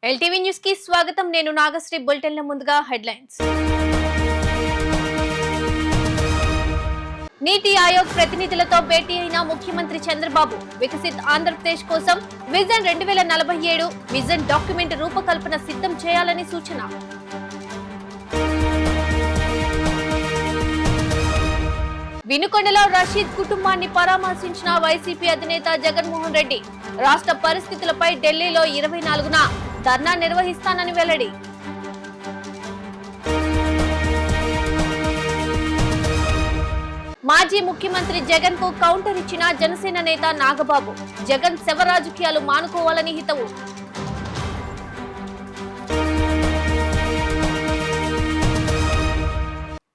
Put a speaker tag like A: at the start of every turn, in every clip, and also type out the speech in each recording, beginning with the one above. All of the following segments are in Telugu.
A: ఎల్టీవీ న్యూస్ కి స్వాగతం. నేను నాగశ్రీ. బులెటిన్ల ముందుగా హెడ్లైన్స్. నీతి ఆయోగ్ ప్రతినిధులతో భేటీ అయిన ముఖ్యమంత్రి చంద్రబాబు వికసిత్ ఆంధ్రప్రదేశ్ కోసం విజన్ 2047 విజన్ డాక్యుమెంట్ రూపకల్పన సిద్ధం చేయాలని సూచన. వినుకొండలో రషీద్ కుటుంబాన్ని పరామర్శించిన వైసీపీ అధినేత జగన్మోహన్ రెడ్డి రాష్ట్ర పరిస్థితులపై ఢిల్లీలో 24న ధర్నా నిర్వహిస్తానని వెల్లడి. మాజీ ముఖ్యమంత్రి జగన్ కు కౌంటర్ ఇచ్చిన జనసేన నేత నాగబాబు జగన్ శవ రాజకీయాలు మానుకోవాలని హితవు.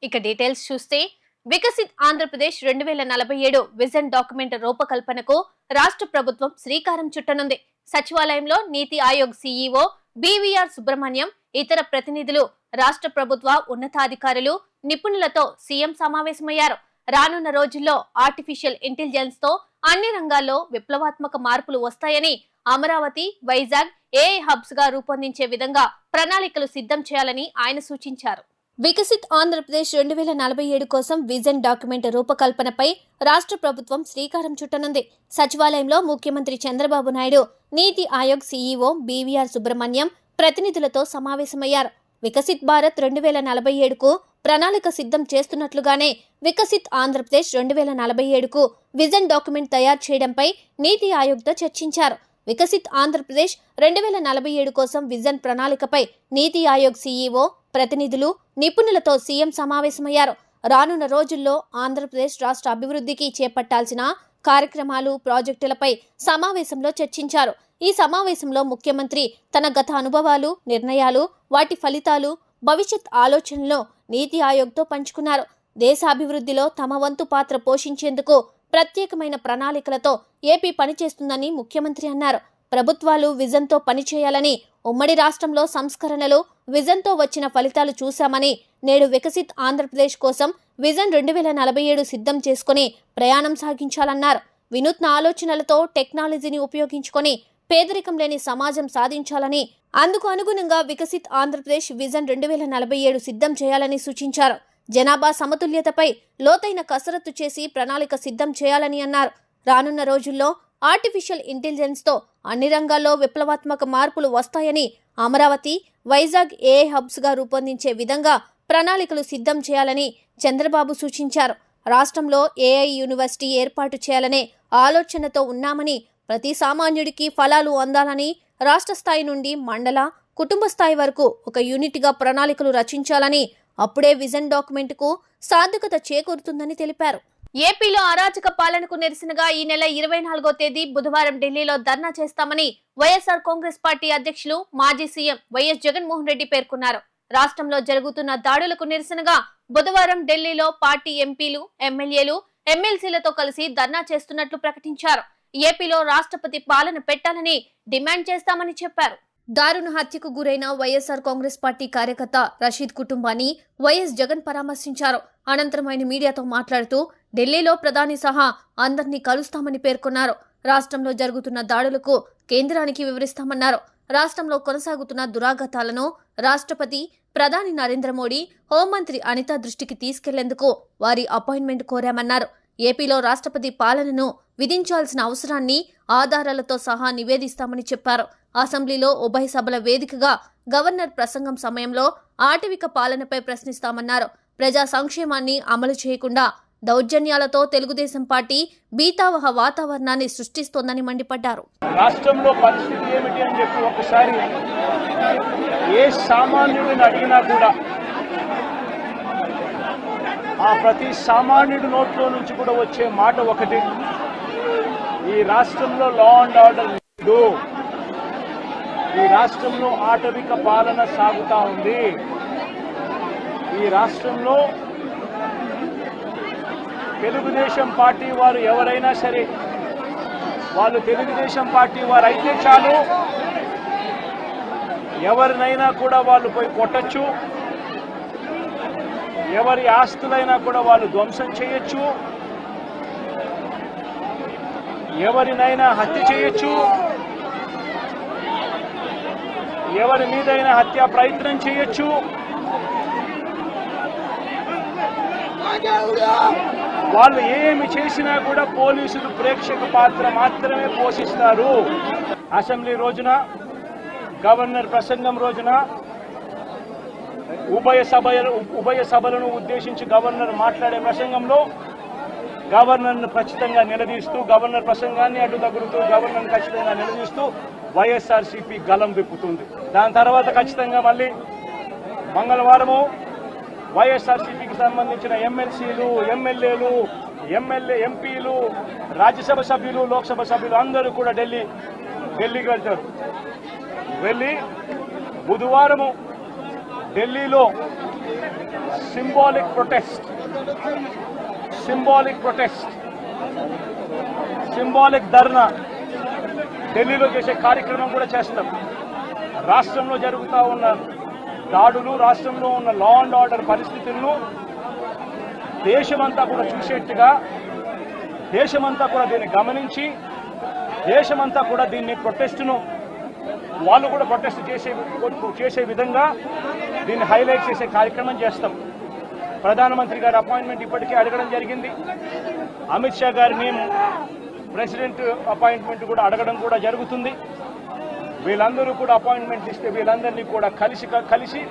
A: ఇక డీటెయిల్స్ చూస్తే వికసిత్ ఆంధ్రప్రదేశ్ 2047 విజన్ డాక్యుమెంట్ రూపకల్పనకు రాష్ట్ర ప్రభుత్వం శ్రీకారం చుట్టనుంది. సచివాలయంలో నీతి ఆయోగ్ సీఈఓ బీవీఆర్ సుబ్రహ్మణ్యం, ఇతర ప్రతినిధులు, రాష్ట్ర ప్రభుత్వ ఉన్నతాధికారులు, నిపుణులతో సీఎం సమావేశమయ్యారు. రానున్న రోజుల్లో ఆర్టిఫిషియల్ ఇంటెలిజెన్స్ తో అన్ని రంగాల్లో విప్లవాత్మక మార్పులు వస్తాయని, అమరావతి, వైజాగ్ ఏఐ హబ్స్ గా రూపొందించే విధంగా ప్రణాళికలు సిద్ధం చేయాలని ఆయన సూచించారు. వికసిత్ ఆంధ్రప్రదేశ్ 2047 కోసం విజన్ డాక్యుమెంట్ రూపకల్పనపై రాష్ట్ర ప్రభుత్వం శ్రీకారం చుట్టనుంది. సచివాలయంలో ముఖ్యమంత్రి చంద్రబాబు నాయుడు, నీతి ఆయోగ్ సీఈఓ బీవీఆర్ సుబ్రహ్మణ్యం ప్రతినిధులతో సమావేశమయ్యారు. వికసిత్ భారత్ 2047కు ప్రణాళిక సిద్ధం చేస్తున్నట్లుగానే వికసిత్ ఆంధ్రప్రదేశ్ 2047కు విజన్ డాక్యుమెంట్ తయారు చేయడంపై నీతి ఆయోగ్తో చర్చించారు. వికసిత్ ఆంధ్రప్రదేశ్ 2047 కోసం విజన్ ప్రణాళికపై నీతి ఆయోగ్ సీఈఓ, ప్రతినిధులు, నిపుణులతో సీఎం సమావేశమయ్యారు. రానున్న రోజుల్లో ఆంధ్రప్రదేశ్ రాష్ట్ర అభివృద్ధికి చేపట్టాల్సిన కార్యక్రమాలు, ప్రాజెక్టులపై సమావేశంలో చర్చించారు. ఈ సమావేశంలో ముఖ్యమంత్రి తన గత అనుభవాలు, నిర్ణయాలు, వాటి ఫలితాలు, భవిష్యత్ ఆలోచనలు నీతి ఆయోగ్తో పంచుకున్నారు. దేశాభివృద్ధిలో తమ వంతు పాత్ర పోషించేందుకు ప్రత్యేకమైన ప్రణాళికలతో ఏపీ పనిచేస్తుందని ముఖ్యమంత్రి అన్నారు. ప్రభుత్వాలు విజన్తో పనిచేయాలని, ఉమ్మడి రాష్ట్రంలో సంస్కరణలు, విజన్తో వచ్చిన ఫలితాలు చూశామని, నేడు వికసిత్ ఆంధ్రప్రదేశ్ కోసం విజన్ 2047 సిద్ధం చేసుకుని ప్రయాణం సాగించాలన్నారు. వినూత్న ఆలోచనలతో టెక్నాలజీని ఉపయోగించుకొని పేదరికం లేని సమాజం సాధించాలని, అందుకు అనుగుణంగా వికసిత్ ఆంధ్రప్రదేశ్ విజన్ 2047 సిద్ధం చేయాలని సూచించారు. జనాభా సమతుల్యతపై లోతైన కసరత్తు చేసి ప్రణాళిక సిద్ధం చేయాలని అన్నారు. రానున్న రోజుల్లో ఆర్టిఫిషియల్ ఇంటెలిజెన్స్ తో అన్ని రంగాల్లో విప్లవాత్మక మార్పులు వస్తాయని, అమరావతి, వైజాగ్ ఏఐ హబ్స్ గా రూపొందించే విధంగా ప్రణాళికలు సిద్ధం చేయాలని చంద్రబాబు సూచించారు. రాష్ట్రంలో ఏఐ యూనివర్సిటీ ఏర్పాటు చేయాలనే ఆలోచనతో ఉన్నామని, ప్రతి సామాన్యుడికి ఫలాలు అందాలని, రాష్ట్ర స్థాయి నుండి మండల, కుటుంబ స్థాయి వరకు ఒక యూనిట్గా ప్రణాళికలు రచించాలని, అప్పుడే విజన్ డాక్యుమెంట్కు సార్థకత చేకూరుతుందని తెలిపారు. ఏపీలో అరాచక పాలనకు నిరసనగా ఈ నెల 24వ తేదీ బుధవారం ఢిల్లీలో ధర్నా చేస్తామని వైఎస్ఆర్ కాంగ్రెస్ పార్టీ అధ్యక్షులు, మాజీ సీఎం వైఎస్ జగన్మోహన్ రెడ్డి పేర్కొన్నారు. రాష్ట్రంలో జరుగుతున్న దాడులకు నిరసనగా బుధవారం ఢిల్లీలో పార్టీ ఎంపీలు, ఎమ్మెల్యేలు, ఎమ్మెల్సీలతో కలిసి ధర్నా చేస్తున్నట్లు ప్రకటించారు. ఏపీలో రాష్ట్రపతి పాలన పెట్టాలని డిమాండ్ చేస్తామని చెప్పారు. దారుణ హత్యకు గురైన వైఎస్ఆర్ కాంగ్రెస్ పార్టీ కార్యకర్త రషీద్ కుటుంబాన్ని వైఎస్ జగన్ పరామర్శించారు. అనంతరం ఆయన మీడియాతో మాట్లాడుతూ ఢిల్లీలో ప్రధాని సహా అందరినీ కలుస్తామని పేర్కొన్నారు. రాష్ట్రంలో జరుగుతున్న దాడులకు కేంద్రానికి వివరిస్తామన్నారు. రాష్ట్రంలో కొనసాగుతున్న దురాఘాతాలను రాష్ట్రపతి, ప్రధాని నరేంద్ర మోడీ, హోంమంత్రి అనిత దృష్టికి తీసుకెళ్లేందుకు వారి అపాయింట్మెంట్ కోరామన్నారు. ఏపీలో రాష్ట్రపతి పాలనను విధించాల్సిన అవసరాన్ని ఆధారాలతో సహా నివేదిస్తామని చెప్పారు. అసెంబ్లీలో ఉభయ సభల వేదికగా గవర్నర్ ప్రసంగం సమయంలో ఆటవిక పాలనపై ప్రశ్నిస్తామన్నారు. ప్రజా సంక్షేమాన్ని అమలు చేయకుండా దౌర్జన్యాలతో తెలుగుదేశం పార్టీ బీతావహ వాతావరణాన్ని సృష్టిస్తోందని మండిపడ్డారు.
B: రాష్ట్రంలో పరిస్థితి ఏమిటి అని చెప్పి ఒకసారి ఏ సామాన్యుడిని అడిగినా కూడా ఆ ప్రతి సామాన్యుడి నోట్లో నుంచి కూడా వచ్చే మాట ఒకటి, ఈ రాష్ట్రంలో లా అండ్ ఆర్డర్ లేదు, ఈ రాష్ట్రంలో ఆటవిక పాలన సాగుతా ఉంది, ఈ రాష్ట్రంలో తెలుగుదేశం పార్టీ వారు ఎవరైనా సరే, వాళ్ళు తెలుగుదేశం పార్టీ వారు అయితే చాలు, ఎవరినైనా కూడా వాళ్ళు పోయి కొట్టచ్చు, ఎవరి ఆస్తులైనా కూడా వాళ్ళు ధ్వంసం చేయొచ్చు, ఎవరినైనా హత్య చేయొచ్చు, ఎవరి మీదైనా హత్యా ప్రయత్నం చేయొచ్చు. వాళ్ళు ఏమి చేసినా కూడా పోలీసులు ప్రేక్షక పాత్ర మాత్రమే పోషిస్తారు. అసెంబ్లీ రోజున, గవర్నర్ ప్రసంగం రోజున ఉభయ సభలను ఉద్దేశించి గవర్నర్ మాట్లాడే ప్రసంగంలో గవర్నర్ను ఖచ్చితంగా నిలదీస్తూ, గవర్నర్ ప్రసంగాన్ని అడ్డు తగులుతూ గవర్నర్ను ఖచ్చితంగా నిలదీస్తూ వైఎస్ఆర్సీపీ గలం విప్పుతుంది. దాని తర్వాత ఖచ్చితంగా మళ్ళీ మంగళవారము వైఎస్ఆర్సీపీకి సంబంధించిన ఎమ్మెల్సీలు, ఎమ్మెల్యేలు, ఎంపీలు, రాజ్యసభ సభ్యులు, లోక్సభ సభ్యులు అందరూ కూడా ఢిల్లీకి వెళ్తారు. వెళ్ళి బుధవారము ఢిల్లీలో సింబాలిక్ ధర్నా ఢిల్లీలో చేసే కార్యక్రమం కూడా చేస్తాం. రాష్ట్రంలో జరుగుతూ ఉన్న దాడులు, రాష్ట్రంలో ఉన్న లా అండ్ ఆర్డర్ పరిస్థితులను దేశమంతా కూడా చూసేట్టుగా, దేశమంతా కూడా దీన్ని గమనించి, దేశమంతా కూడా దీన్ని వాళ్ళు కూడా ప్రొటెస్ట్ చేసే విధంగా దీన్ని హైలైట్ చేసే కార్యక్రమం చేస్తాం. ప్రధానమంత్రి గారి అపాయింట్మెంట్ ఇప్పటికే అడగడం జరిగింది. అమిత్ షా గారిని ప్రెసిడెంట్ అపాయింట్మెంట్ కూడా అడగడం కూడా జరుగుతుంది. వీళ్ళందరూ కూడా అపాయింట్మెంట్ ఇస్తే వీళ్ళందరినీ కూడా కలిసి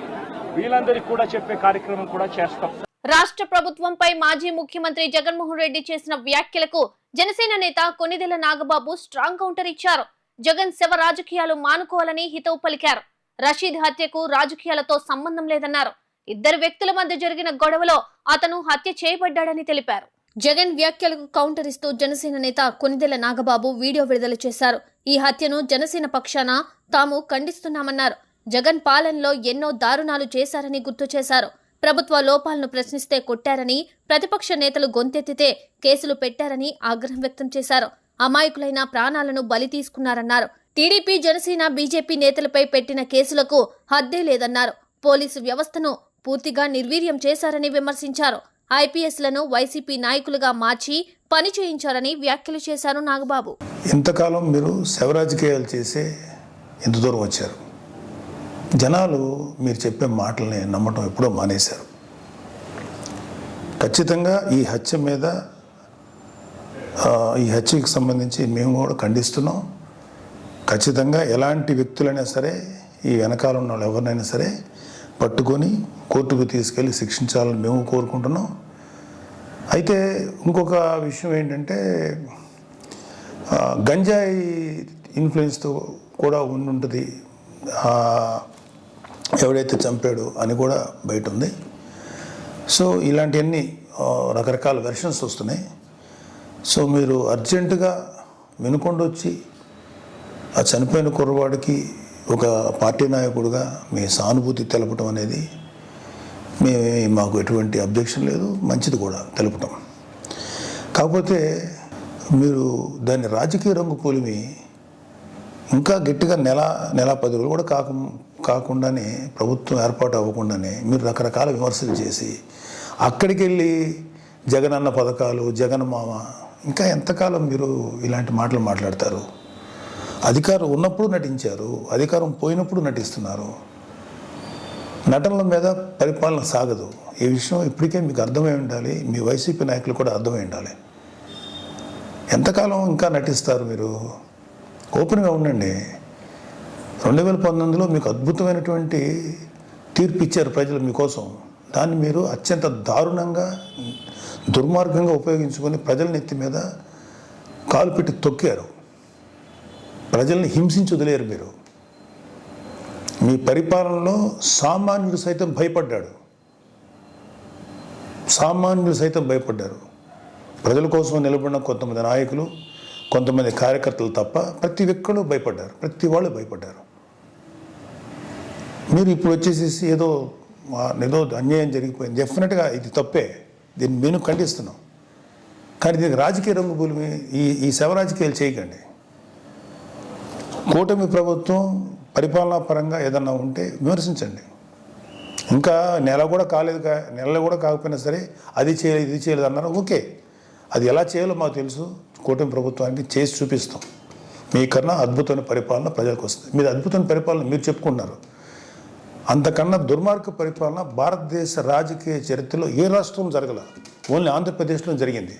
B: వీళ్ళందరికీ కూడా చెప్పే కార్యక్రమం కూడా చేస్తాం.
A: రాష్ట్ర ప్రభుత్వంపై మాజీ ముఖ్యమంత్రి జగన్మోహన్ రెడ్డి చేసిన వ్యాఖ్యలకు జనసేన నేత కొనిదెల నాగబాబు స్ట్రాంగ్ కౌంటర్ ఇచ్చారు. జగన్ శవ రాజకీయాలు మానుకోవాలని హితవు పలికారు. రషీద్ హత్యకు రాజకీయాలతో సంబంధం లేదన్నారు. ఇద్దరు వ్యక్తుల మధ్య జరిగిన గొడవలో అతను హత్య చేయబడ్డాడని తెలిపారు. జగన్ వ్యాఖ్యలకు కౌంటర్ ఇస్తూ జనసేన నేత కొనిదెల నాగబాబు వీడియో విడుదల చేశారు. ఈ హత్యను జనసేన పక్షాన తాము ఖండిస్తున్నామన్నారు. జగన్ పాలనలో ఎన్నో దారుణాలు చేశారని గుర్తు చేశారు. ప్రభుత్వ లోపాలను ప్రశ్నిస్తే కొట్టారని, ప్రతిపక్ష నేతలు గొంతెత్తితే కేసులు పెట్టారని ఆగ్రహం వ్యక్తం చేశారు. అమాయకులైన ప్రాణాలను బలి తీసుకున్నారన్నారు. టీడీపీ, జనసేన, బీజేపీ నేతలపై పెట్టిన కేసులకు హద్దే లేదన్నారు. పోలీసు వ్యవస్థను పూర్తిగా నిర్వీర్యం చేశారని విమర్శించారు. ఐపీఎస్లను వైసీపీ నాయకులుగా మార్చి పని చేయించారని వ్యాఖ్యలు చేశారు నాగబాబు.
C: ఇంతకాలం మీరు శవరాజకీయాలు చేసే ఎంత దూరం వచ్చారు. జనాలు మీరు చెప్పే మాటల్ని నమ్మటం ఎప్పుడో మానేశారు. ఖచ్చితంగా ఈ హత్యకి సంబంధించి మేము కూడా ఖండిస్తున్నాం. ఖచ్చితంగా ఎలాంటి వ్యక్తులైనా సరే, ఈ వెనకాల ఉన్న వాళ్ళు ఎవరినైనా సరే పట్టుకొని కోర్టుకు తీసుకెళ్ళి శిక్షించాలని మేము కోరుకుంటున్నాం. అయితే ఇంకొక విషయం ఏంటంటే, గంజాయి ఇన్ఫ్లుయెన్స్తో కూడా ఉంటుంది. ఎవడైతే చంపాడో అని కూడా బయట ఉంది. సో ఇలాంటివన్నీ రకరకాల వెర్షన్స్ వస్తున్నాయి. సో మీరు అర్జెంటుగా వినుకొండ వచ్చి ఆ చనిపోయిన కుర్రవాడికి ఒక పార్టీ నాయకుడిగా మీ సానుభూతి తెలపటం అనేది మాకు ఎటువంటి అబ్జెక్షన్ లేదు, మంచిది కూడా తెలపటం. కాకపోతే మీరు దాన్ని రాజకీయ రంగు పోలిమి ఇంకా గట్టిగా నెల 10 రోజులు కూడా కాకుండానే, ప్రభుత్వం ఏర్పాటు అవ్వకుండానే మీరు రకరకాల విమర్శలు చేసి అక్కడికి వెళ్ళి జగనన్న పథకాలు, జగన్ మామ, ఇంకా ఎంతకాలం మీరు ఇలాంటి మాటలు మాట్లాడతారు? అధికారం ఉన్నప్పుడు నటించారు, అధికారం పోయినప్పుడు నటిస్తున్నారు. నటనల మీద పరిపాలన సాగదు. ఈ విషయం ఇప్పటికే మీకు అర్థమై ఉండాలి, మీ వైసీపీ నాయకులు కూడా అర్థమై ఉండాలి. ఎంతకాలం ఇంకా నటిస్తారు మీరు? ఓపెన్గా ఉండండి. 2019లో మీకు అద్భుతమైనటువంటి తీర్పు ఇచ్చారు ప్రజలు మీకోసం. దాన్ని మీరు అత్యంత దారుణంగా, దుర్మార్గంగా ఉపయోగించుకొని ప్రజల నెత్తి మీద కాలు పెట్టి తొక్కారు. ప్రజల్ని హింసించి వదిలేరు మీరు. మీ పరిపాలనలో సామాన్యుడు సైతం భయపడ్డారు. ప్రజల కోసం నిలబడిన కొంతమంది నాయకులు, కొంతమంది కార్యకర్తలు తప్ప ప్రతి ఒక్కరు భయపడ్డారు. ప్రతి వాళ్ళు భయపడ్డారు. మీరు ఇప్పుడు వచ్చేసేసి ఏదో అన్యాయం జరిగిపోయింది. డెఫినెట్గా ఇది తప్పే, దీన్ని మేము ఖండిస్తున్నాం. కానీ దీనికి రాజకీయ రంగు పూలిమి ఈ శవ రాజకీయాలు చేయకండి. కూటమి ప్రభుత్వం పరిపాలనా పరంగా ఏదన్నా ఉంటే విమర్శించండి. ఇంకా నెల కూడా కాకపోయినా సరే అది చేయలేదు, ఇది చేయలేదు అన్నారు. ఓకే, అది ఎలా చేయాలో మాకు తెలుసు. కూటమి ప్రభుత్వానికి చేసి చూపిస్తాం. మీకన్నా అద్భుతమైన పరిపాలన ప్రజలకు వస్తుంది. మీరు అద్భుతమైన పరిపాలన మీరు చెప్పుకుంటున్నారు. అంతకన్నా దుర్మార్గ పరిపాలన భారతదేశ రాజకీయ చరిత్రలో ఏ రాష్ట్రం జరగల, ఓన్లీ ఆంధ్రప్రదేశ్లో జరిగింది.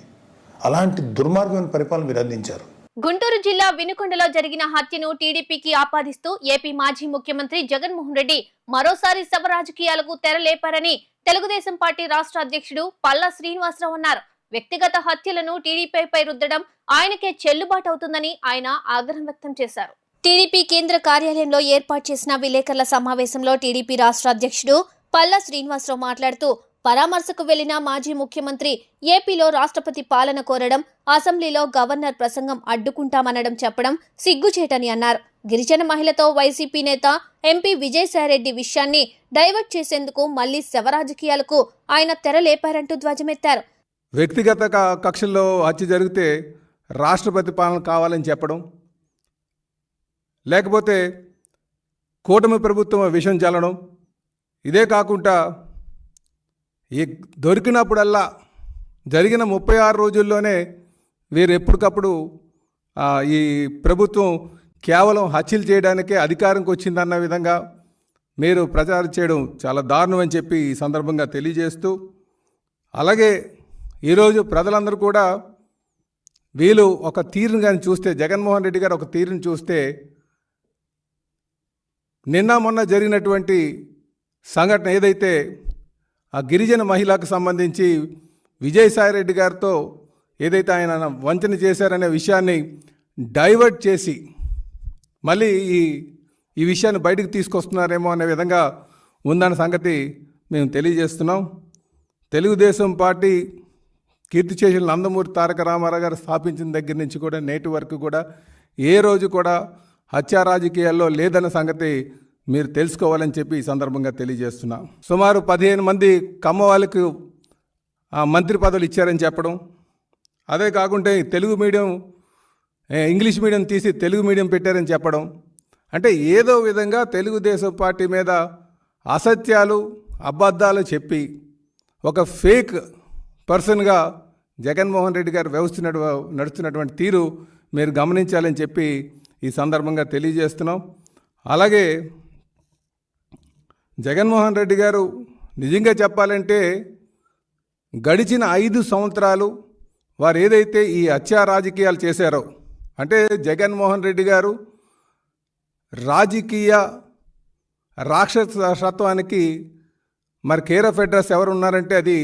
C: అలాంటి దుర్మార్గమైన పరిపాలన మీరు అందించారు.
A: గుంటూరు జిల్లా వినుకొండలో జరిగిన హత్యను టీడీపీకి ఆపాదిస్తూ ఏపీ మాజీ ముఖ్యమంత్రి జగన్మోహన్ రెడ్డి మరోసారి శవ రాజకీయాలకు తెరలేపారని తెలుగుదేశం పార్టీ రాష్ట్ర అధ్యక్షుడు పల్లా శ్రీనివాసరావు అన్నారు. వ్యక్తిగత హత్యలను టీడీపీపై రుద్దడం ఆయనకే చెల్లుబాటు అవుతుందని ఆయన ఆగ్రహం వ్యక్తం చేశారు. టీడీపీ కేంద్ర కార్యాలయంలో ఏర్పాటు చేసిన విలేకరుల సమావేశంలో టీడీపీ రాష్ట్ర అధ్యక్షుడు పల్లా శ్రీనివాసరావు మాట్లాడుతూ, పరామర్శకు వెళ్లిన మాజీ ముఖ్యమంత్రి ఏపీలో రాష్ట్రపతి పాలన కోరడం, అసెంబ్లీలో గవర్నర్ ప్రసంగం అడ్డుకుంటామనడం చెప్పడం సిగ్గుచేటని అన్నారు. గిరిజన మహిళతో వైసీపీ నేత ఎంపీ విజయసాయిరెడ్డి విషయాన్ని డైవర్ట్ చేసేందుకు మళ్లీ శవ రాజకీయాలకు ఆయన తెరలేపారంటూ ధ్వజమెత్తారు.
D: వ్యక్తిగత కక్షల్లో హత్య జరిగితే రాష్ట్రపతి పాలన కావాలని చెప్పడం, లేకపోతే కూటమి ప్రభుత్వం విషం చల్లడం, ఇదే కాకుండా ఈ దొరికినప్పుడల్లా జరిగిన 36 రోజుల్లోనే వీరు ఎప్పటికప్పుడు ఈ ప్రభుత్వం కేవలం హత్యలు చేయడానికే అధికారంకి వచ్చిందన్న విధంగా మీరు ప్రచారం చేయడం చాలా దారుణం అని చెప్పి ఈ సందర్భంగా తెలియజేస్తూ, అలాగే ఈరోజు ప్రజలందరూ కూడా వీళ్ళు ఒక తీరును కానీ చూస్తే, జగన్మోహన్ రెడ్డి గారు ఒక తీరును చూస్తే, నిన్న మొన్న జరిగినటువంటి సంఘటన ఏదైతే ఆ గిరిజన మహిళకు సంబంధించి విజయసాయిరెడ్డి గారితో ఏదైతే ఆయన వంచన చేశారనే విషయాన్ని డైవర్ట్ చేసి మళ్ళీ ఈ విషయాన్ని బయటకు తీసుకొస్తున్నారేమో అనే విధంగా ఉందన్న సంగతి మేము తెలియజేస్తున్నాం. తెలుగుదేశం పార్టీ కీర్తిశేషులు నందమూరి తారక రామారావు గారు స్థాపించిన దగ్గర నుంచి కూడా నేటి వరకు కూడా ఏ రోజు కూడా హత్యా రాజకీయాల్లో లేదన్న సంగతి మీరు తెలుసుకోవాలని చెప్పి ఈ సందర్భంగా తెలియజేస్తున్నాం. సుమారు 15 మంది కమ్మ వాళ్ళకు మంత్రి పదవులు ఇచ్చారని చెప్పడం, అదే కాకుండా తెలుగు మీడియం ఇంగ్లీష్ మీడియం తీసి తెలుగు మీడియం పెట్టారని చెప్పడం, అంటే ఏదో విధంగా తెలుగుదేశం పార్టీ మీద అసత్యాలు అబద్ధాలు చెప్పి ఒక ఫేక్ పర్సన్గా జగన్మోహన్ రెడ్డి గారు నడుస్తున్నటువంటి తీరు మీరు గమనించాలని చెప్పి ఈ సందర్భంగా తెలియజేస్తున్నాం. అలాగే జగన్మోహన్ రెడ్డి గారు నిజంగా చెప్పాలంటే గడిచిన 5 సంవత్సరాలు వారు ఏదైతే ఈ హత్యా రాజకీయాలు చేశారో, అంటే జగన్మోహన్ రెడ్డి గారు రాజకీయ రాక్షసత్వానికి మరి కేర్ ఆఫ్ అడ్రస్ ఎవరు ఉన్నారంటే అది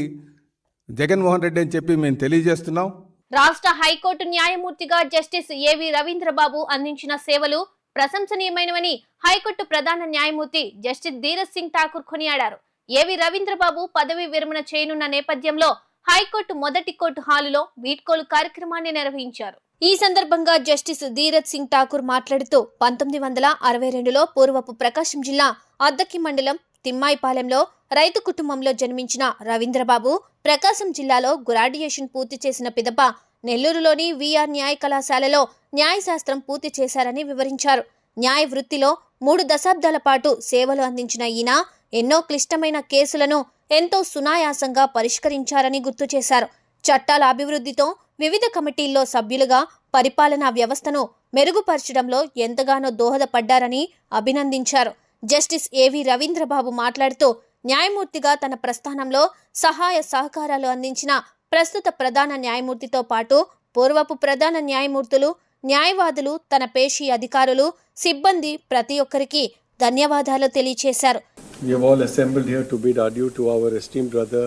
D: జగన్మోహన్ రెడ్డి అని చెప్పి మేము తెలియజేస్తున్నాం.
A: రాష్ట్ర హైకోర్టు న్యాయమూర్తిగా జస్టిస్ ఏవి రవీంద్రబాబు అందించిన సేవలు ప్రశంసనీయమైనవని హైకోర్టు ప్రధాన న్యాయమూర్తి జస్టిస్ ధీరజ్ సింగ్ ఠాకూర్ కొనియాడారు. ఏవి రవీంద్రబాబు పదవి విరమణ చేయనున్న నేపథ్యంలో హైకోర్టు మొదటి కోర్టు హాలులో వీడ్కోలు కార్యక్రమాన్ని నిర్వహించారు. ఈ సందర్భంగా జస్టిస్ ధీరజ్ సింగ్ ఠాకూర్ మాట్లాడుతూ 1962లో పూర్వపు ప్రకాశం జిల్లా అద్దకి మండలం తిమ్మాయిపాలెంలో రైతు కుటుంబంలో జన్మించిన రవీంద్రబాబు ప్రకాశం జిల్లాలో గ్రాడ్యుయేషన్ పూర్తి చేసిన పిదప నెల్లూరులోని విఆర్ న్యాయ కళాశాలలో న్యాయశాస్త్రం పూర్తి చేశారని వివరించారు. న్యాయ వృత్తిలో 3 దశాబ్దాల పాటు సేవలు అందించిన ఈయన ఎన్నో క్లిష్టమైన కేసులను ఎంతో సునాయాసంగా పరిష్కరించారని గుర్తు చేశారు. చట్టాల అభివృద్ధితో వివిధ కమిటీల్లో సభ్యులుగా పరిపాలనా వ్యవస్థను మెరుగుపరచడంలో ఎంతగానో దోహదపడ్డారని అభినందించారు. జస్టిస్ ఏవి రవీంద్రబాబు మాట్లాడుతూ, న్యాయమూర్తిగా తన ప్రస్థానంలో సహాయ సహకారాలు అందించిన ప్రస్తుత ప్రధాన న్యాయమూర్తితో పాటు పూర్వపు ప్రధాన న్యాయమూర్తులు, న్యాయవాదులు, తన పేషీ అధికారులు, సిబ్బంది ప్రతి ఒక్కరికి ధన్యవాదాలు తెలియజేశారు.
E: We have all assembled here to bid adieu to our esteemed brother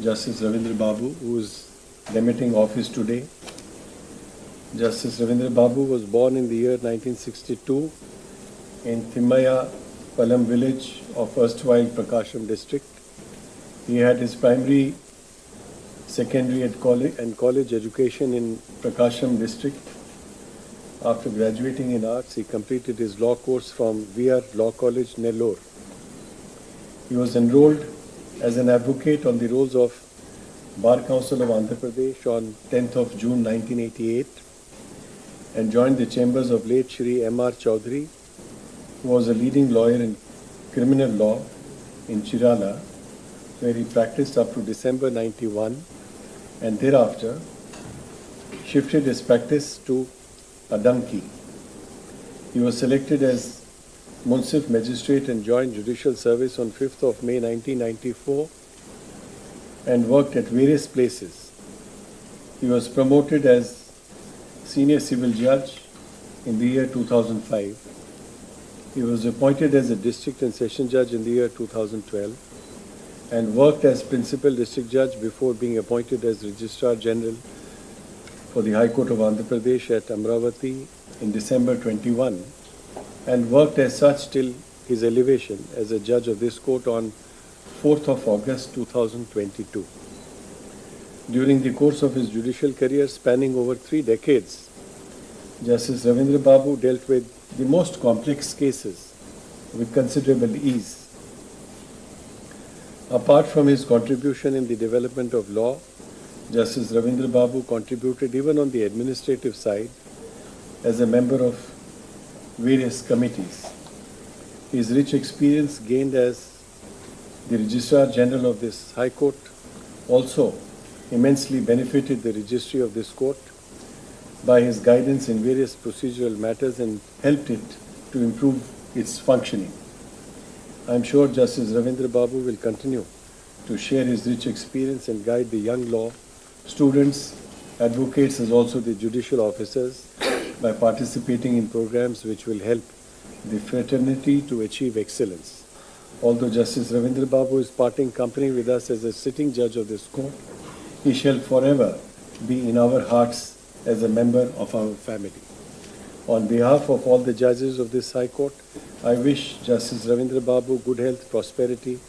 E: Justice Ravindra Babu, who is remitting office today. Justice Ravindra Babu was born in the year 1962 in Thimmaya Palam village of erstwhile Prakasham district. He had his primary, secondary and college education in Prakasham district. After graduating in arts, he completed his law course from VR Law College, Nellore. He was enrolled as an advocate on the rolls of Bar Council of Andhra Pradesh on 10th of June 1988 and joined the chambers of late Shri M.R. Chaudhary, who was a leading lawyer in criminal law in Chirala, where he practiced up to December 91 and thereafter shifted his practice to Adanki, He was selected as Munsif Magistrate and joined judicial service on 5th of May 1994 and worked at various places. He was promoted as Senior Civil Judge in the year 2005. He was appointed as a District and Session Judge in the year 2012 and worked as Principal District Judge before being appointed as Registrar General for the High Court of Andhra Pradesh at Amravati in December 21 and worked as such till his elevation as a judge of this court on 4th of August 2022. During the course of his judicial career spanning over 3 decades, Justice Ravindra Babu dealt with the most complex cases with considerable ease. Apart from his contribution in the development of law, Justice Ravindra Babu contributed even on the administrative side as a member of various committees. His rich experience gained as the Registrar General of this High Court also immensely benefited the registry of this court by his guidance in various procedural matters and helped it to improve its functioning. I am sure Justice Ravindra Babu will continue to share his rich experience and guide the young law students, advocates as also the judicial officers by participating in programs which will help the fraternity to achieve excellence. Although Justice Ravindra Babu is parting company with us as a sitting judge of this court, he shall forever be in our hearts as a member of our family. On behalf of all the judges of this High Court, I wish Justice Ravindra Babu good health, prosperity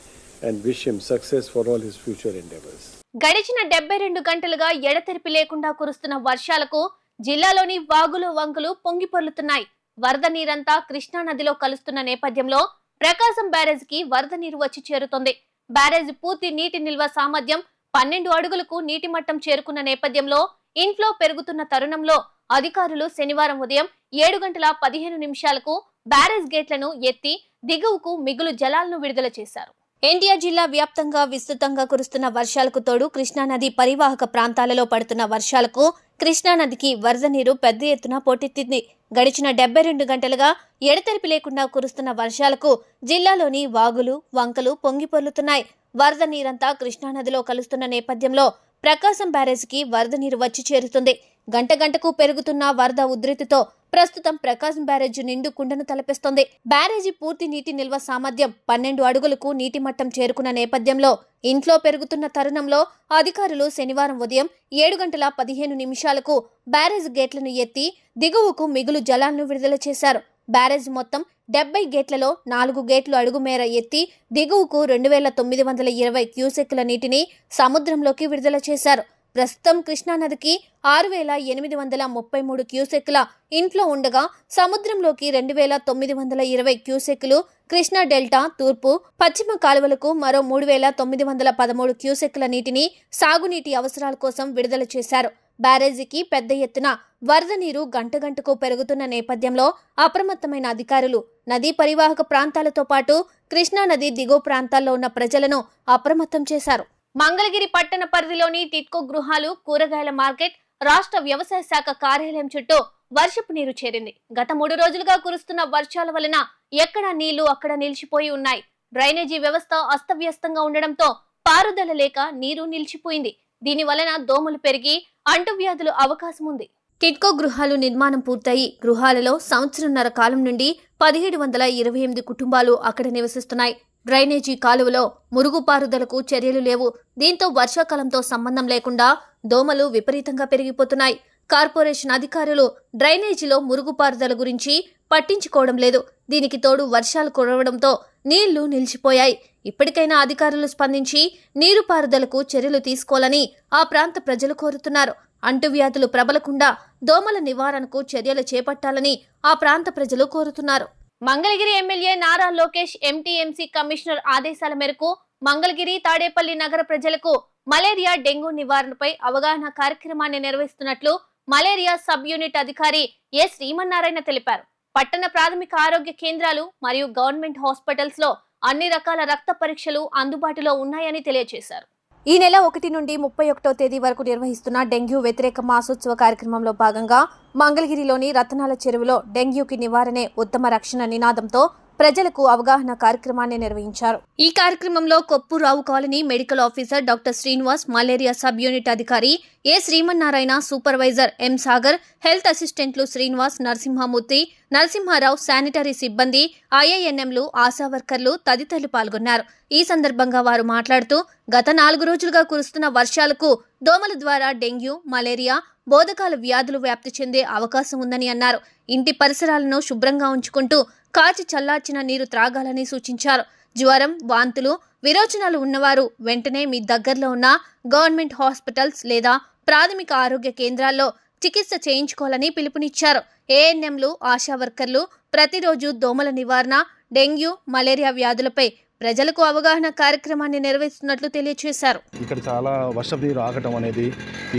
E: and wish him success for all his future endeavors.
A: గడిచిన 72 గంటలుగా ఎడతెరిపి లేకుండా కురుస్తున్న వర్షాలకు జిల్లాలోని వాగులు వంకలు పొంగిపొర్లుతున్నాయి. వరద నీరంతా కృష్ణా నదిలో కలుస్తున్న నేపథ్యంలో ప్రకాశం బ్యారేజ్కి వరద నీరు వచ్చి చేరుతోంది. బ్యారేజ్ పూర్తి నీటి నిల్వ సామర్థ్యం 12 అడుగులకు నీటి మట్టం చేరుకున్న నేపథ్యంలో ఇన్ఫ్లో పెరుగుతున్న తరుణంలో అధికారులు శనివారం ఉదయం 7:15 బ్యారేజ్ గేట్లను ఎత్తి దిగువకు మిగులు జలాలను విడుదల చేశారు. ఎన్టీఆర్ జిల్లా వ్యాప్తంగా విస్తృతంగా కురుస్తున్న వర్షాలకు తోడు కృష్ణానది పరివాహక ప్రాంతాలలో పడుతున్న వర్షాలకు కృష్ణానదికి వరద నీరు పెద్ద ఎత్తున పోటెత్తింది. గడిచిన 72 గంటలుగా ఎడతెరిపి లేకుండా కురుస్తున్న వర్షాలకు జిల్లాలోని వాగులు వంకలు పొంగిపొర్లుతున్నాయి. వరద నీరంతా కృష్ణానదిలో కలుస్తున్న నేపథ్యంలో ప్రకాశం బ్యారేజ్కి వరద నీరు వచ్చి చేరుతుంది. గంట గంటకు పెరుగుతున్న వరద ఉధృతితో ప్రస్తుతం ప్రకాశం బ్యారేజ్ నిండు కుండను తలపిస్తోంది. బ్యారేజీ పూర్తి నీటి నిల్వ సామర్థ్యం 12 అడుగులకు నీటి మట్టం చేరుకున్న నేపథ్యంలో ఇన్ఫ్లో పెరుగుతున్న తరుణంలో అధికారులు శనివారం ఉదయం 7:15 బ్యారేజ్ గేట్లను ఎత్తి దిగువకు మిగులు జలాలను విడుదల చేశారు. బ్యారేజ్ మొత్తం 70 గేట్లలో 4 గేట్లు అడుగు మేర ఎత్తి దిగువకు 2920 క్యూసెక్కుల నీటిని సముద్రంలోకి విడుదల చేశారు. ప్రస్తుతం కృష్ణానదికి 6833 క్యూసెక్కుల ఇన్ఫ్లో ఉండగా సముద్రంలోకి 2920 క్యూసెక్కులు కృష్ణా డెల్టా తూర్పు పశ్చిమ కాలువలకు మరో 3913 క్యూసెక్కుల నీటిని సాగునీటి అవసరాల కోసం విడుదల చేశారు. బ్యారేజీకి పెద్ద ఎత్తున వరద నీరు గంటకు పెరుగుతున్న నేపథ్యంలో అప్రమత్తమైన అధికారులు నదీ పరివాహక ప్రాంతాలతో పాటు కృష్ణానది దిగువ ప్రాంతాల్లో ఉన్న ప్రజలను అప్రమత్తం చేశారు. మంగళగిరి పట్టణ పరిధిలోని టిట్కో గృహాలు, కూరగాయల మార్కెట్, రాష్ట్ర వ్యవసాయ శాఖ కార్యాలయం చుట్టూ వర్షపు నీరు చేరింది. గత 3 రోజులుగా కురుస్తున్న వర్షాల వలన ఎక్కడా నీళ్లు అక్కడ నిలిచిపోయి ఉన్నాయి. డ్రైనేజీ వ్యవస్థ అస్తవ్యస్తంగా ఉండడంతో పారుదల లేక నీరు నిలిచిపోయింది. దీని వలన దోమలు పెరిగి అంటువ్యాధులు అవకాశం ఉంది. టిట్కో గృహాలు నిర్మాణం పూర్తయి గృహాలలో సంవత్సరంన్నర కాలం నుండి 1728 కుటుంబాలు అక్కడ నివసిస్తున్నాయి. డ్రైనేజీ కాలువలో మురుగుపారుదలకు చర్యలు లేవు. దీంతో వర్షాకాలంతో సంబంధం లేకుండా దోమలు విపరీతంగా పెరిగిపోతున్నాయి. కార్పొరేషన్ అధికారులు డ్రైనేజీలో మురుగుపారుదల గురించి పట్టించుకోవడం లేదు. దీనికి తోడు వర్షాలు కురవడంతో నీళ్లు నిలిచిపోయాయి. ఇప్పటికైనా అధికారులు స్పందించి నీరుపారుదలకు చర్యలు తీసుకోవాలని ఆ ప్రాంత ప్రజలు కోరుతున్నారు. అంటువ్యాధులు ప్రబలకుండా దోమల నివారణకు చర్యలు చేపట్టాలని ఆ ప్రాంత ప్రజలు కోరుతున్నారు. Mangalagiri MLA Nara Lokesh MTMC commissioner ఆదేశాల మేరకు మంగళగిరి, తాడేపల్లి నగర ప్రజలకు మలేరియా, డెంగూ నివారణపై అవగాహన కార్యక్రమాన్ని నిర్వహిస్తున్నట్లు మలేరియా సబ్ యూనిట్ అధికారి ఎస్ శ్రీమన్నారాయణ తెలిపారు. పట్టణ ప్రాథమిక ఆరోగ్య కేంద్రాలు మరియు గవర్నమెంట్ హాస్పిటల్స్ లో అన్ని రకాల రక్త పరీక్షలు అందుబాటులో ఉన్నాయని తెలియజేశారు. ఈ నెల 1 నుండి 31వ తేదీ వరకు నిర్వహిస్తున్న డెంగ్యూ వ్యతిరేక మాసోత్సవ కార్యక్రమంలో భాగంగా మంగళగిరిలోని రతనాల చెరువులో డెంగ్యూకి నివారణే ఉత్తమ రక్షణ నినాదంతో ప్రజలకు అవగాహన కార్యక్రమాన్ని నిర్వహించారు. ఈ కార్యక్రమంలో Koppurao colony medical officer doctor Srinivas, malaria sub unit అధికారి A Srimannarayana, supervisor M Sagar, health అసిస్టెంట్లు శ్రీనివాస్, నరసింహమూర్తి, నరసింహారావు, శానిటరీ సిబ్బంది, ఐఐఎన్ఎంలు, ఆశా వర్కర్లు తదితరులు పాల్గొన్నారు. ఈ సందర్భంగా వారు మాట్లాడుతూ గత 4 రోజులుగా కురుస్తున్న వర్షాలకు దోమల ద్వారా డెంగ్యూ, మలేరియా, బోధకాల వ్యాధులు వ్యాప్తి చెందే అవకాశం ఉందని అన్నారు. ఇంటి పరిసరాలను శుభ్రంగా ఉంచుకుంటూ కాచి చల్లార్చిన నీరు త్రాగాలని సూచించారు. జ్వరం, వాంతులు, విరోచనాలు ఉన్నవారు వెంటనే మీ దగ్గరలో ఉన్న గవర్నమెంట్ హాస్పిటల్స్ లేదా ప్రాథమిక ఆరోగ్య కేంద్రాల్లో చికిత్స చేయించుకోవాలని పిలుపునిచ్చారు. ఏఎన్ఎంలు, ఆశా వర్కర్లు ప్రతిరోజు దోమల నివారణ, డెంగ్యూ, మలేరియా వ్యాధులపై ప్రజలకు అవగాహన కార్యక్రమాన్ని నిర్వహిస్తున్నట్లు తెలియజేశారు.
F: ఇక్కడ చాలా వర్షపు నీరు ఆగటం అనేది,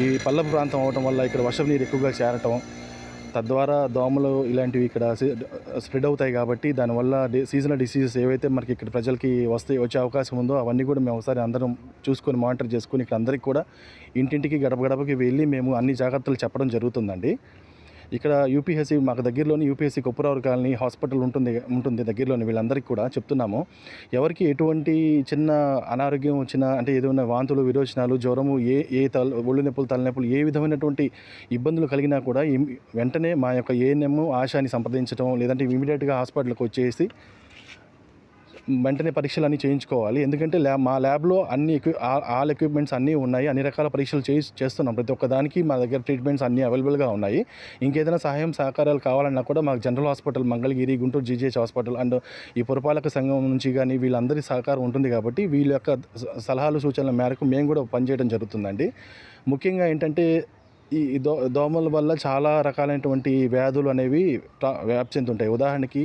F: ఈ పల్లపు ప్రాంతం అవటం వల్ల ఇక్కడ వర్షపు నీరు ఎక్కువగా చేరటం, తద్వారా దోమలు ఇలాంటివి ఇక్కడ స్ప్రెడ్ అవుతాయి. కాబట్టి దానివల్ల సీజనల్ డిసీజెస్ ఏవైతే మనకి ఇక్కడ ప్రజలకి వచ్చే అవకాశం ఉందో అవన్నీ కూడా మేము ఒకసారి అందరం చూసుకొని మానిటర్ చేసుకొని ఇక్కడ అందరికీ కూడా ఇంటింటికి గడప గడపకి వెళ్ళి మేము అన్ని జాగ్రత్తలు చెప్పడం జరుగుతుందండి. ఇక్కడ యూపీఎస్సీ మాకు దగ్గరలోని యూపీఎస్సీ కొప్పురావు కాలనీ హాస్పిటల్ ఉంటుంది దగ్గరలోని. వీళ్ళందరికీ కూడా చెప్తున్నాము, ఎవరికి ఎటువంటి చిన్న అనారోగ్యం వచ్చినా, అంటే ఏదైనా వాంతులు, విరోచనాలు, జ్వరము, ఒళ్ళు నొప్పులు, తలనొప్పులు, ఏ విధమైనటువంటి ఇబ్బందులు కలిగినా కూడా వెంటనే మా యొక్క ఏఎన్ఎం, ఆశాని సంప్రదించడం, లేదంటే ఇమీడియట్గా హాస్పిటల్కి వచ్చేసి వెంటనే పరీక్షలు అన్నీ చేయించుకోవాలి. ఎందుకంటే మా ల్యాబ్లో ఆల్ ఎక్విప్మెంట్స్ అన్నీ ఉన్నాయి. అన్ని రకాల పరీక్షలు చేస్తున్నాం. ప్రతి ఒక్కదానికి మా దగ్గర ట్రీట్మెంట్స్ అన్నీ అవైలబుల్గా ఉన్నాయి. ఇంకేదైనా సహాయం సహకారాలు కావాలన్నా కూడా మాకు general hospital Mangalagiri, Guntur GGH hospital and ఈ పురపాలక సంఘం నుంచి కానీ వీళ్ళందరి సహకారం ఉంటుంది. కాబట్టి వీళ్ళ యొక్క సలహాలు, సూచనల మేరకు మేము కూడా పనిచేయడం జరుగుతుందండి. ముఖ్యంగా ఏంటంటే ఈ దోమల వల్ల చాలా రకాలైనటువంటి వ్యాధులు అనేవి వ్యాప్తి చెందుతుంటాయి. ఉదాహరణకి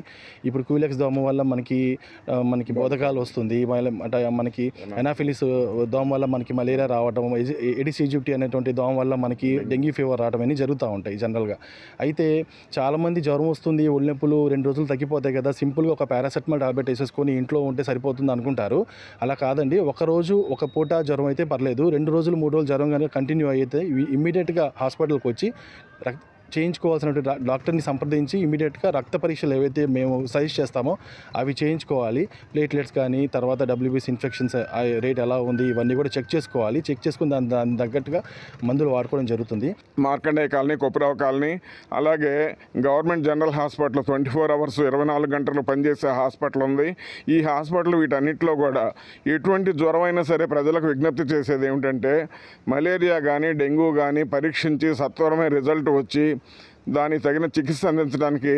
F: ఇప్పుడు క్యూలెక్స్ దోమ వల్ల మనకి బోధకాలు వస్తుంది, మనకి ఎనాఫిలిస్ దోమ వల్ల మనకి మలేరియా రావడం, ఎడిస్ ఈజిప్టి అనేటువంటి దోమ వల్ల మనకి డెంగ్యూ ఫీవర్ రావడం అని జరుగుతూ ఉంటాయి జనరల్గా. అయితే చాలామంది జ్వరం వస్తుంది, ఒళ్ళు నొప్పులు 2 రోజులు తగ్గిపోతాయి కదా, సింపుల్గా ఒక పారాసెటమాల్ టాబ్లెట్ వేసేసుకొని ఇంట్లో ఉంటే సరిపోతుంది అనుకుంటారు. అలా కాదండి. ఒక రోజు ఒక పూట జ్వరం అయితే పర్లేదు, 2 రోజులు 3 రోజులు జ్వరం కనుక కంటిన్యూ అయితే ఇమ్మీడియట్గా హాస్పిటల్కి వచ్చి చేయించుకోవాల్సినటువంటి డాక్టర్ని సంప్రదించి ఇమీడియట్గా రక్త పరీక్షలు ఏవైతే మేము సజెస్ట్ చేస్తామో అవి చేయించుకోవాలి. ప్లేట్లెట్స్ కానీ, తర్వాత డబ్ల్యూబీసీ ఇన్ఫెక్షన్స్ రేట్ ఎలా ఉంది, ఇవన్నీ కూడా చెక్ చేసుకోవాలి. చెక్ చేసుకుని దాని తగ్గట్టుగా మందులు వాడుకోవడం జరుగుతుంది.
G: మార్కండేయ కాలనీ, కొప్పురావు కాలనీ, అలాగే గవర్నమెంట్ జనరల్ హాస్పిటల్ 24 అవర్స్ 24 గంటలు పనిచేసే హాస్పిటల్ ఉంది. ఈ హాస్పిటల్ వీటన్నిటిలో కూడా ఎటువంటి జ్వరమైనా సరే ప్రజలకు విజ్ఞప్తి చేసేది ఏమిటంటే, మలేరియా కానీ, డెంగ్యూ కానీ పరీక్షించి సత్వరమే రిజల్ట్ వచ్చి దానికి తగిన చికిత్స అందించడానికి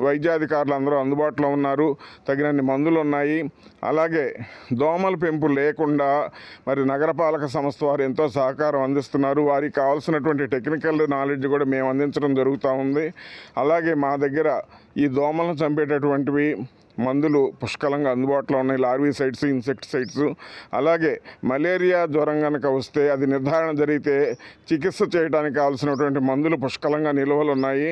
G: వైద్యాధికారులు అందరూ అందుబాటులో ఉన్నారు. తగినన్ని మందులు ఉన్నాయి. అలాగే దోమల పెంపు లేకుండా మరి నగరపాలక సంస్థ వారు ఎంతో సహకారం అందిస్తున్నారు. వారికి కావాల్సినటువంటి టెక్నికల్ నాలెడ్జ్ కూడా మేము అందించడం జరుగుతూ ఉంది. అలాగే మా దగ్గర ఈ దోమలను చంపేటటువంటివి మందులు పుష్కలంగా అందుబాటులో ఉన్నాయి. లార్వీసైడ్స్, ఇన్సెక్టిసైడ్స్. అలాగే మలేరియా జ్వరం కనుక వస్తే అది నిర్ధారణ జరిగితే చికిత్స చేయడానికి కావాల్సినటువంటి మందులు పుష్కలంగా నిల్వలు ఉన్నాయి.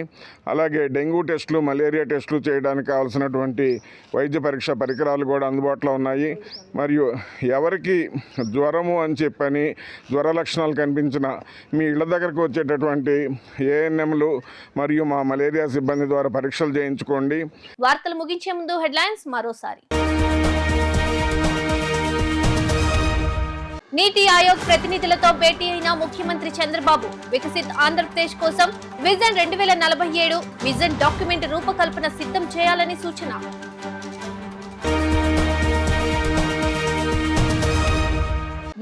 G: అలాగే డెంగ్యూ టెస్టులు, మలేరియా టెస్టులు చేయడానికి కావాల్సినటువంటి వైద్య పరీక్ష పరికరాలు కూడా అందుబాటులో ఉన్నాయి. మరియు ఎవరికి జ్వరము అని చెప్పని జ్వర లక్షణాలు కనిపించిన మీ ఇళ్ల దగ్గరకు వచ్చేటటువంటి ఏఎన్ఎంలు మరియు మా మలేరియా సిబ్బంది ద్వారా పరీక్షలు చేయించుకోండి.
A: వార్తలు ముగించే ముందు హెడ్లైన్స్ మరోసారి. నీతి ఆయోగ్ ప్రతినిధులతో భేటీ అయిన ముఖ్యమంత్రి చంద్రబాబు, వికసిత్ ఆంధ్రప్రదేశ్ కోసం విజన్ 2047 విజన్ డాక్యుమెంట్ రూపకల్పన సిద్ధం చేయాలని సూచన.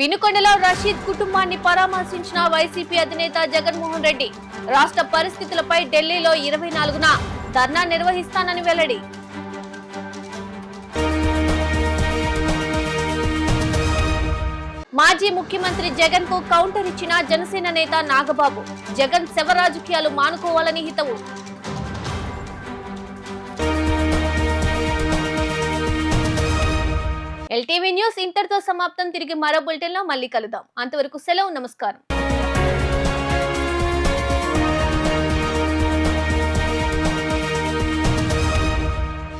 A: వినుకొండలో రషీద్ కుటుంబాన్ని పరామర్శించిన వైసీపీ అధినేత జగన్మోహన్ రెడ్డి, రాష్ట్ర పరిస్థితులపై ఢిల్లీలో 24న ధర్నా నిర్వహిస్తానని వెల్లడి. మాజీ ముఖ్యమంత్రి జగన్ కు కౌంటర్ ఇచ్చిన జనసేన నేత నాగబాబు, జగన్ శవ రాజకీయాలు మానుకోవాలని హితవు. ఎల్టీవీ న్యూస్ ఇంతటితో సమాప్తం. తిరిగి మరో బులెటిన్ లో మళ్ళీ కలుద్దాం. అంతవరకు సెలవు, నమస్కారం.